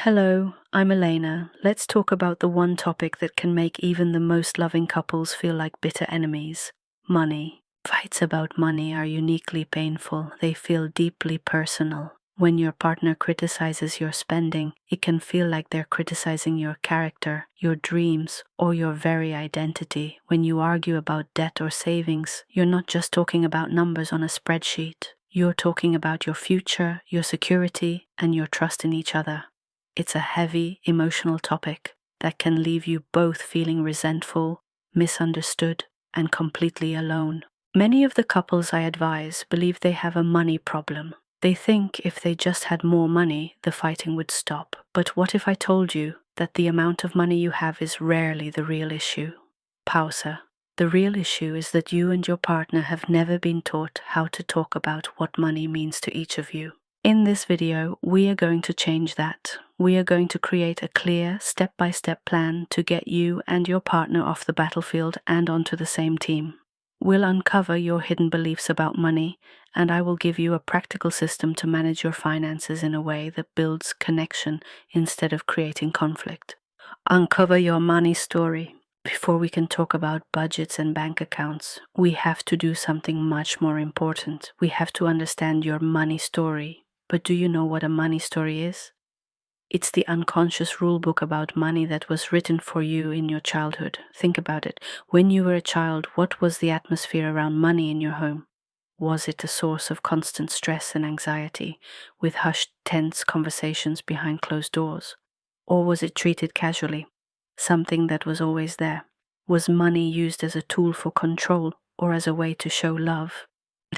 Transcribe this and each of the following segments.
Hello, I'm Elena. Let's talk about the one topic that can make even the most loving couples feel like bitter enemies: money. Fights about money are uniquely painful. They feel deeply personal. When your partner criticizes your spending, it can feel like they're criticizing your character, your dreams, or your very identity. When you argue about debt or savings, you're not just talking about numbers on a spreadsheet. You're talking about your future, your security, and your trust in each other. It's a heavy, emotional topic that can leave you both feeling resentful, misunderstood, and completely alone. Many of the couples I advise believe they have a money problem. They think if they just had more money, the fighting would stop. But what if I told you that the amount of money you have is rarely the real issue? Pausa. The real issue is that you and your partner have never been taught how to talk about what money means to each of you. In this video, we are going to change that. We are going to create a clear, step-by-step plan to get you and your partner off the battlefield and onto the same team. We'll uncover your hidden beliefs about money, and I will give you a practical system to manage your finances in a way that builds connection instead of creating conflict. Uncover your money story. Before we can talk about budgets and bank accounts, we have to do something much more important. We have to understand your money story. But do you know what a money story is? It's the unconscious rulebook about money that was written for you in your childhood. Think about it. When you were a child, what was the atmosphere around money in your home? Was it a source of constant stress and anxiety, with hushed, tense conversations behind closed doors? Or was it treated casually, something that was always there? Was money used as a tool for control or as a way to show love?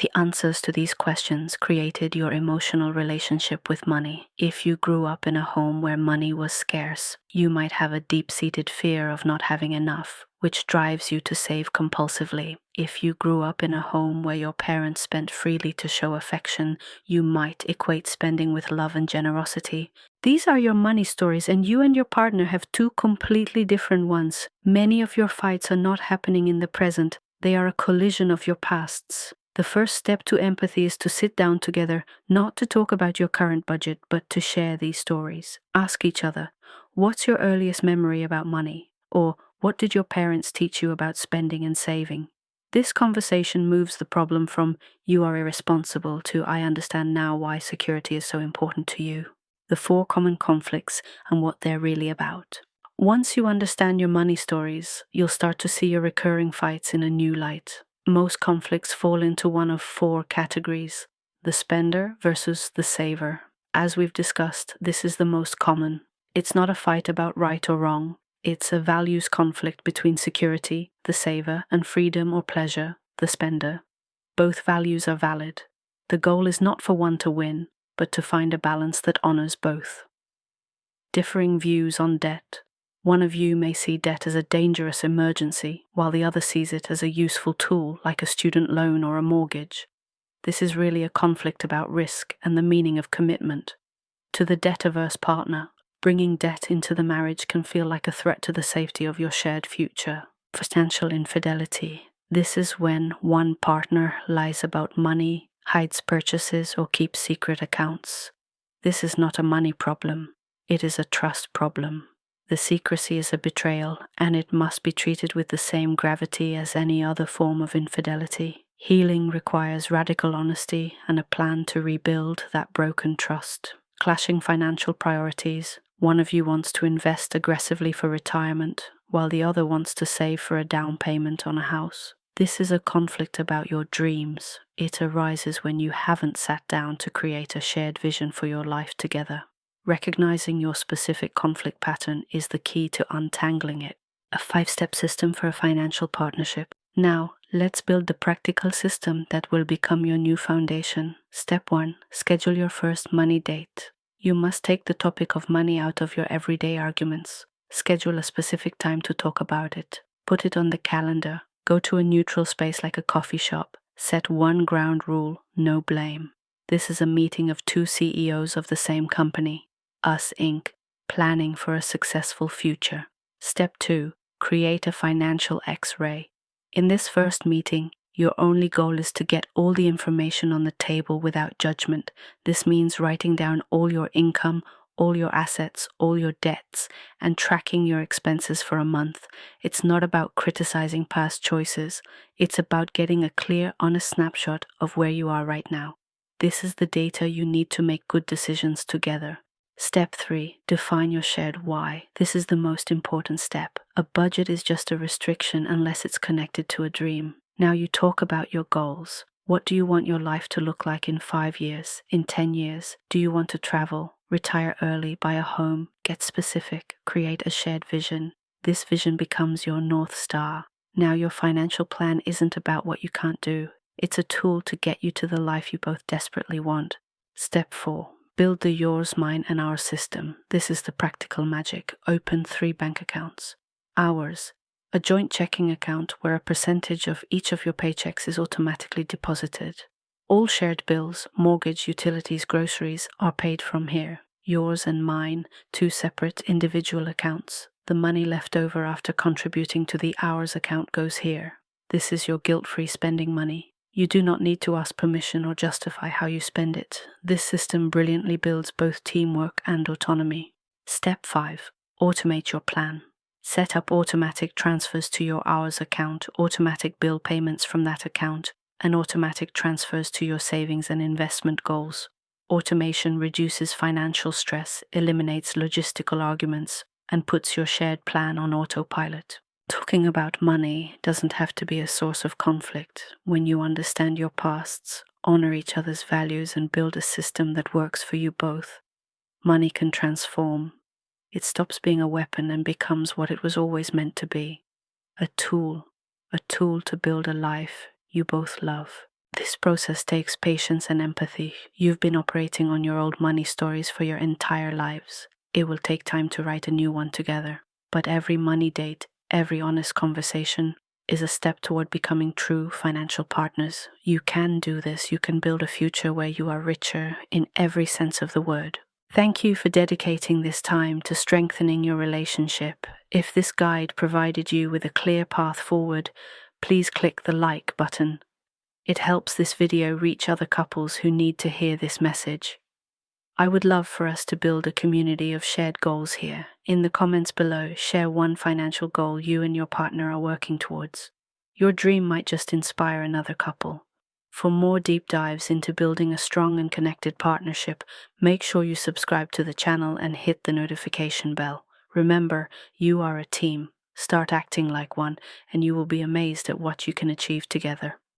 The answers to these questions created your emotional relationship with money. If you grew up in a home where money was scarce, you might have a deep-seated fear of not having enough, which drives you to save compulsively. If you grew up in a home where your parents spent freely to show affection, you might equate spending with love and generosity. These are your money stories, and you and your partner have two completely different ones. Many of your fights are not happening in the present. They are a collision of your pasts. The first step to empathy is to sit down together, not to talk about your current budget, but to share these stories. Ask each other, what's your earliest memory about money? Or what did your parents teach you about spending and saving? This conversation moves the problem from "you are irresponsible" to "I understand now why security is so important to you." The 4 common conflicts and what they're really about. Once you understand your money stories, you'll start to see your recurring fights in a new light. Most conflicts fall into one of 4 categories: the spender versus the saver. As we've discussed, this is the most common. It's not a fight about right or wrong. It's a values conflict between security, the saver, and freedom or pleasure, the spender. Both values are valid. The goal is not for one to win, but to find a balance that honors both. Differing views on debt. One of you may see debt as a dangerous emergency, while the other sees it as a useful tool, like a student loan or a mortgage. This is really a conflict about risk and the meaning of commitment. To the debt-averse partner, bringing debt into the marriage can feel like a threat to the safety of your shared future. Financial infidelity. This is when one partner lies about money, hides purchases, or keeps secret accounts. This is not a money problem. It is a trust problem. The secrecy is a betrayal, and it must be treated with the same gravity as any other form of infidelity. Healing requires radical honesty and a plan to rebuild that broken trust. Clashing financial priorities. One of you wants to invest aggressively for retirement, while the other wants to save for a down payment on a house. This is a conflict about your dreams. It arises when you haven't sat down to create a shared vision for your life together. Recognizing your specific conflict pattern is the key to untangling it. A 5-step system for a financial partnership. Now, let's build the practical system that will become your new foundation. Step 1. Schedule your first money date. You must take the topic of money out of your everyday arguments. Schedule a specific time to talk about it. Put it on the calendar. Go to a neutral space like a coffee shop. Set one ground rule: no blame. This is a meeting of 2 CEOs of the same company. Us Inc., planning for a successful future. Step 2. Create a financial X-ray. In this first meeting, your only goal is to get all the information on the table without judgment. This means writing down all your income, all your assets, all your debts, and tracking your expenses for a month. It's not about criticizing past choices. It's about getting a clear, honest snapshot of where you are right now. This is the data you need to make good decisions together. Step 3. Define your shared why. This is the most important step. A budget is just a restriction unless it's connected to a dream. Now you talk about your goals. What do you want your life to look like in 5 years, in 10 years? Do you want to travel, retire early, buy a home? Get specific, create a shared vision. This vision becomes your North Star. Now your financial plan isn't about what you can't do. It's a tool to get you to the life you both desperately want. Step 4. Build the yours, mine, and our system. This is the practical magic. Open 3 bank accounts. Ours. A joint checking account where a percentage of each of your paychecks is automatically deposited. All shared bills, mortgage, utilities, groceries are paid from here. Yours and mine, 2 separate individual accounts. The money left over after contributing to the ours account goes here. This is your guilt-free spending money. You do not need to ask permission or justify how you spend it. This system brilliantly builds both teamwork and autonomy. Step 5. Automate your plan. Set up automatic transfers to your hours account, automatic bill payments from that account, and automatic transfers to your savings and investment goals. Automation reduces financial stress, eliminates logistical arguments, and puts your shared plan on autopilot. Talking about money doesn't have to be a source of conflict. When you understand your pasts, honor each other's values, and build a system that works for you both, money can transform. It stops being a weapon and becomes what it was always meant to be, a tool to build a life you both love. This process takes patience and empathy. You've been operating on your old money stories for your entire lives. It will take time to write a new one together, but every money date, every honest conversation is a step toward becoming true financial partners. You can do this. You can build a future where you are richer in every sense of the word. Thank you for dedicating this time to strengthening your relationship. If this guide provided you with a clear path forward, please click the like button. It helps this video reach other couples who need to hear this message. I would love for us to build a community of shared goals here. In the comments below, share one financial goal you and your partner are working towards. Your dream might just inspire another couple. For more deep dives into building a strong and connected partnership, make sure you subscribe to the channel and hit the notification bell. Remember, you are a team. Start acting like one, and you will be amazed at what you can achieve together.